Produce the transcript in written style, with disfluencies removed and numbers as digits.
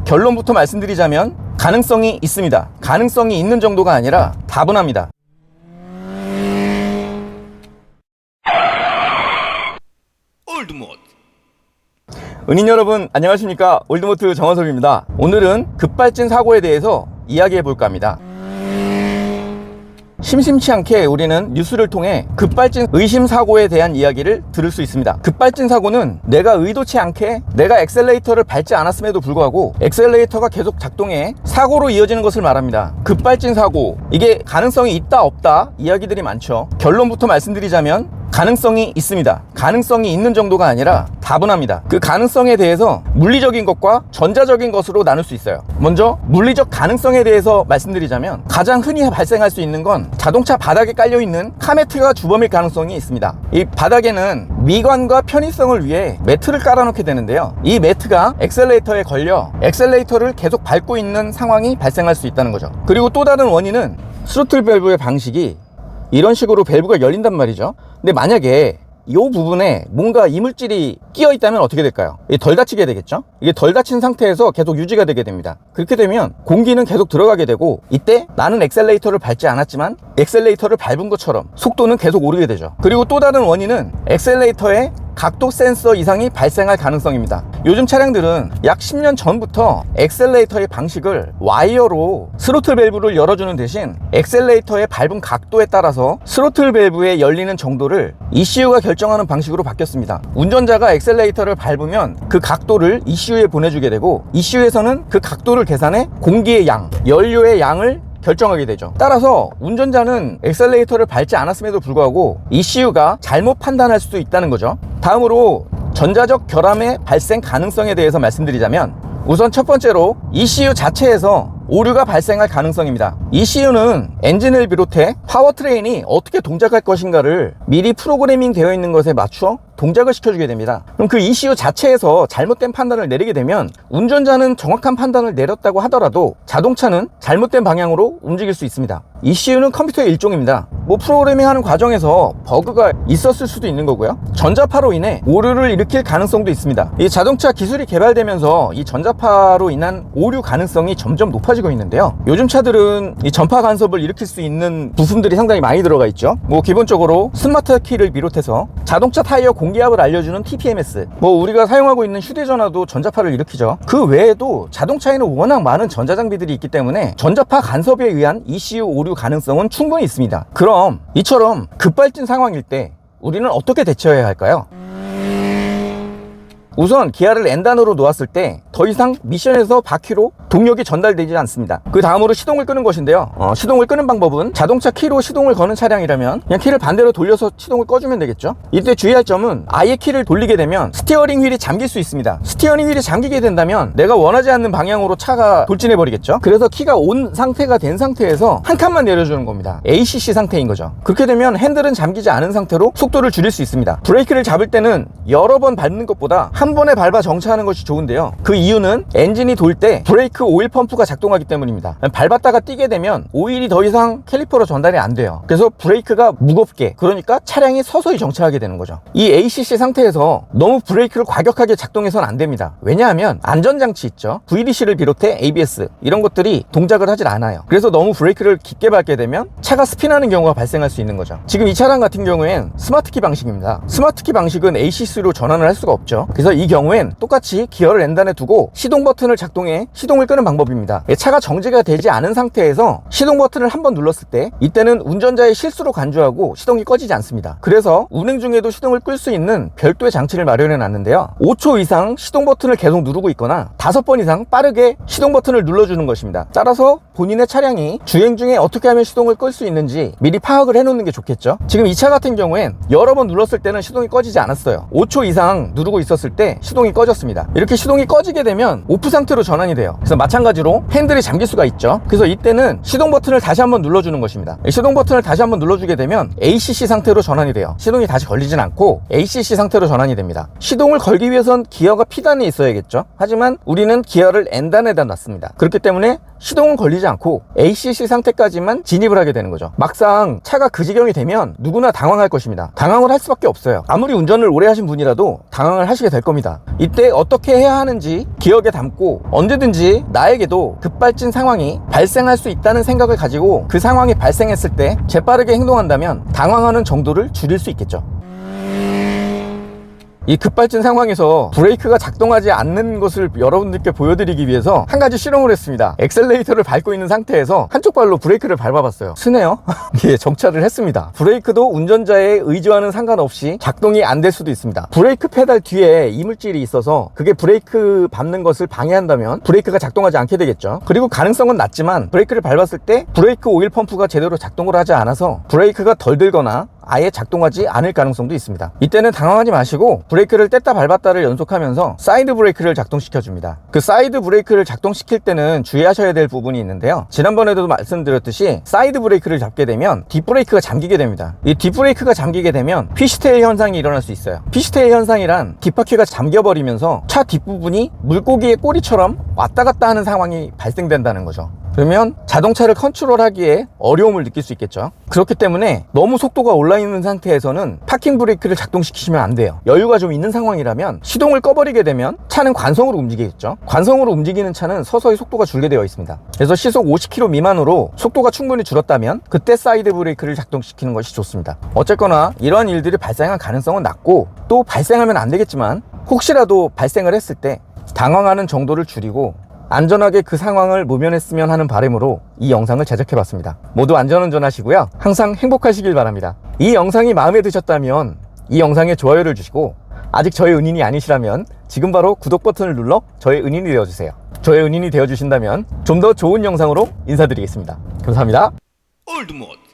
결론부터 말씀드리자면 가능성이 있습니다. 가능성이 있는 정도가 아니라 다분합니다. 올드모드. 은인 여러분 안녕하십니까. 올드모트 정원섭입니다. 오늘은 급발진 사고에 대해서 이야기해 볼까 합니다. 심심치 않게 우리는 뉴스를 통해 급발진 의심 사고에 대한 이야기를 들을 수 있습니다. 급발진 사고는 내가 의도치 않게 내가 엑셀레이터를 밟지 않았음에도 불구하고 엑셀레이터가 계속 작동해 사고로 이어지는 것을 말합니다. 급발진 사고, 이게 가능성이 있다 없다 이야기들이 많죠. 결론부터 말씀드리자면 가능성이 있습니다. 가능성이 있는 정도가 아니라 다분합니다. 그 가능성에 대해서 물리적인 것과 전자적인 것으로 나눌 수 있어요. 먼저 물리적 가능성에 대해서 말씀드리자면 가장 흔히 발생할 수 있는 건 자동차 바닥에 깔려있는 카매트가 주범일 가능성이 있습니다. 이 바닥에는 미관과 편의성을 위해 매트를 깔아놓게 되는데요, 이 매트가 엑셀레이터에 걸려 엑셀레이터를 계속 밟고 있는 상황이 발생할 수 있다는 거죠. 그리고 또 다른 원인은 스로틀 밸브의 방식이 이런 식으로 밸브가 열린단 말이죠. 근데 만약에 이 부분에 뭔가 이물질이 끼어 있다면 어떻게 될까요? 이게 덜 닫히게 되겠죠? 이게 덜 닫힌 상태에서 계속 유지가 되게 됩니다. 그렇게 되면 공기는 계속 들어가게 되고, 이때 나는 엑셀레이터를 밟지 않았지만 엑셀레이터를 밟은 것처럼 속도는 계속 오르게 되죠. 그리고 또 다른 원인은 엑셀레이터의 각도 센서 이상이 발생할 가능성입니다. 요즘 차량들은 약 10년 전부터 엑셀레이터의 방식을 와이어로 스로틀 밸브를 열어주는 대신 엑셀레이터의 밟은 각도에 따라서 스로틀 밸브의 열리는 정도를 ECU가 결정하는 방식으로 바뀌었습니다. 운전자가 엑셀레이터를 밟으면 그 각도를 ECU에 보내주게 되고, ECU에서는 그 각도를 계산해 공기의 양, 연료의 양을 결정하게 되죠. 따라서 운전자는 엑셀레이터를 밟지 않았음에도 불구하고 ECU가 잘못 판단할 수도 있다는 거죠. 다음으로 전자적 결함의 발생 가능성에 대해서 말씀드리자면, 우선 첫 번째로 ECU 자체에서 오류가 발생할 가능성입니다. ECU는 엔진을 비롯해 파워트레인이 어떻게 동작할 것인가를 미리 프로그래밍 되어 있는 것에 맞춰 동작을 시켜주게 됩니다. 그럼 그 ECU 자체에서 잘못된 판단을 내리게 되면 운전자는 정확한 판단을 내렸다고 하더라도 자동차는 잘못된 방향으로 움직일 수 있습니다. ECU는 컴퓨터의 일종입니다. 프로그래밍하는 과정에서 버그가 있었을 수도 있는 거고요, 전자파로 인해 오류를 일으킬 가능성도 있습니다. 이 자동차 기술이 개발되면서 이 전자파로 인한 오류 가능성이 점점 높아지고 있는데요, 요즘 차들은 이 전파 간섭을 일으킬 수 있는 부품들이 상당히 많이 들어가 있죠. 기본적으로 스마트 키를 비롯해서 자동차 타이어 공기압을 알려주는 TPMS, 우리가 사용하고 있는 휴대전화도 전자파를 일으키죠. 그 외에도 자동차에는 워낙 많은 전자장비들이 있기 때문에 전자파 간섭에 의한 ECU 오류 가능성은 충분히 있습니다. 그럼 이처럼 급발진 상황일 때 우리는 어떻게 대처해야 할까요? 우선 기아를 N단으로 놓았을 때 더 이상 미션에서 바퀴로 동력이 전달되지 않습니다. 그 다음으로 시동을 끄는 것인데요, 시동을 끄는 방법은 자동차 키로 시동을 거는 차량이라면 그냥 키를 반대로 돌려서 시동을 꺼주면 되겠죠. 이때 주의할 점은 아예 키를 돌리게 되면 스티어링 휠이 잠길 수 있습니다. 스티어링 휠이 잠기게 된다면 내가 원하지 않는 방향으로 차가 돌진해 버리겠죠. 그래서 키가 온 상태가 된 상태에서 한 칸만 내려주는 겁니다. ACC 상태인 거죠. 그렇게 되면 핸들은 잠기지 않은 상태로 속도를 줄일 수 있습니다. 브레이크를 잡을 때는 여러 번 밟는 것보다 한 번에 밟아 정차하는 것이 좋은데요, 그 이유는 엔진이 돌 때 브레이크 오일 펌프가 작동하기 때문입니다. 밟았다가 뛰게 되면 오일이 더 이상 캘리퍼로 전달이 안 돼요. 그래서 브레이크가 무겁게, 그러니까 차량이 서서히 정차하게 되는 거죠. 이 ACC 상태에서 너무 브레이크를 과격하게 작동해서는 안 됩니다. 왜냐하면 안전장치 있죠, VDC를 비롯해 ABS 이런 것들이 동작을 하질 않아요. 그래서 너무 브레이크를 깊게 밟게 되면 차가 스핀하는 경우가 발생할 수 있는 거죠. 지금 이 차량 같은 경우엔 스마트키 방식입니다. 스마트키 방식은 ACC로 전환을 할 수가 없죠. 그래서 이 경우엔 똑같이 기어를 N단에 두고 시동 버튼을 작동해 시동을 끄는 방법입니다. 차가 정지가 되지 않은 상태에서 시동 버튼을 한번 눌렀을 때, 이때는 운전자의 실수로 간주하고 시동이 꺼지지 않습니다. 그래서 운행 중에도 시동을 끌 수 있는 별도의 장치를 마련해 놨는데요, 5초 이상 시동 버튼을 계속 누르고 있거나 5번 이상 빠르게 시동 버튼을 눌러주는 것입니다. 따라서 본인의 차량이 주행 중에 어떻게 하면 시동을 끌 수 있는지 미리 파악을 해 놓는 게 좋겠죠. 지금 이 차 같은 경우엔 여러 번 눌렀을 때는 시동이 꺼지지 않았어요. 5초 이상 누르고 있었을 때 시동이 꺼졌습니다. 이렇게 시동이 꺼지게 되면 오프 상태로 전환이 돼요. 그래서 마찬가지로 핸들이 잠길 수가 있죠. 그래서 이때는 시동 버튼을 다시 한번 눌러주는 것입니다. 시동 버튼을 다시 한번 눌러주게 되면 ACC 상태로 전환이 돼요. 시동이 다시 걸리진 않고 ACC 상태로 전환이 됩니다. 시동을 걸기 위해선 기어가 P단에 있어야겠죠. 하지만 우리는 기어를 N단에다 놨습니다. 그렇기 때문에 시동은 걸리지 않고 ACC 상태까지만 진입을 하게 되는 거죠. 막상 차가 그 지경이 되면 누구나 당황할 것입니다. 당황을 할 수밖에 없어요. 아무리 운전을 오래 하신 분이라도 당황을 하시게 될 겁니다. 이때 어떻게 해야 하는지 기억에 담고 언제든지 나에게도 급발진 상황이 발생할 수 있다는 생각을 가지고 그 상황이 발생했을 때 재빠르게 행동한다면 당황하는 정도를 줄일 수 있겠죠. 이 급발진 상황에서 브레이크가 작동하지 않는 것을 여러분들께 보여드리기 위해서 한 가지 실험을 했습니다. 엑셀레이터를 밟고 있는 상태에서 한쪽 발로 브레이크를 밟아봤어요. 쓰네요. 예, 정차를 했습니다. 브레이크도 운전자의 의지와는 상관없이 작동이 안 될 수도 있습니다. 브레이크 페달 뒤에 이물질이 있어서 그게 브레이크 밟는 것을 방해한다면 브레이크가 작동하지 않게 되겠죠. 그리고 가능성은 낮지만 브레이크를 밟았을 때 브레이크 오일 펌프가 제대로 작동을 하지 않아서 브레이크가 덜 들거나 아예 작동하지 않을 가능성도 있습니다. 이때는 당황하지 마시고 브레이크를 뗐다 밟았다를 연속하면서 사이드 브레이크를 작동시켜 줍니다. 그 사이드 브레이크를 작동시킬 때는 주의하셔야 될 부분이 있는데요. 지난번에도 말씀드렸듯이 사이드 브레이크를 잡게 되면 뒷브레이크가 잠기게 됩니다. 이 뒷브레이크가 잠기게 되면 피시테일 현상이 일어날 수 있어요. 피시테일 현상이란 뒷바퀴가 잠겨버리면서 차 뒷부분이 물고기의 꼬리처럼 왔다 갔다 하는 상황이 발생된다는 거죠. 그러면 자동차를 컨트롤하기에 어려움을 느낄 수 있겠죠. 그렇기 때문에 너무 속도가 올라있는 상태에서는 파킹 브레이크를 작동시키시면 안 돼요. 여유가 좀 있는 상황이라면 시동을 꺼버리게 되면 차는 관성으로 움직이겠죠. 관성으로 움직이는 차는 서서히 속도가 줄게 되어 있습니다. 그래서 시속 50km 미만으로 속도가 충분히 줄었다면 그때 사이드 브레이크를 작동시키는 것이 좋습니다. 어쨌거나 이러한 일들이 발생할 가능성은 낮고 또 발생하면 안 되겠지만 혹시라도 발생을 했을 때 당황하는 정도를 줄이고 안전하게 그 상황을 모면했으면 하는 바람으로 이 영상을 제작해봤습니다. 모두 안전운전 하시고요. 항상 행복하시길 바랍니다. 이 영상이 마음에 드셨다면 이 영상에 좋아요를 주시고 아직 저의 은인이 아니시라면 지금 바로 구독 버튼을 눌러 저의 은인이 되어주세요. 저의 은인이 되어주신다면 좀 더 좋은 영상으로 인사드리겠습니다. 감사합니다. 올드 모드.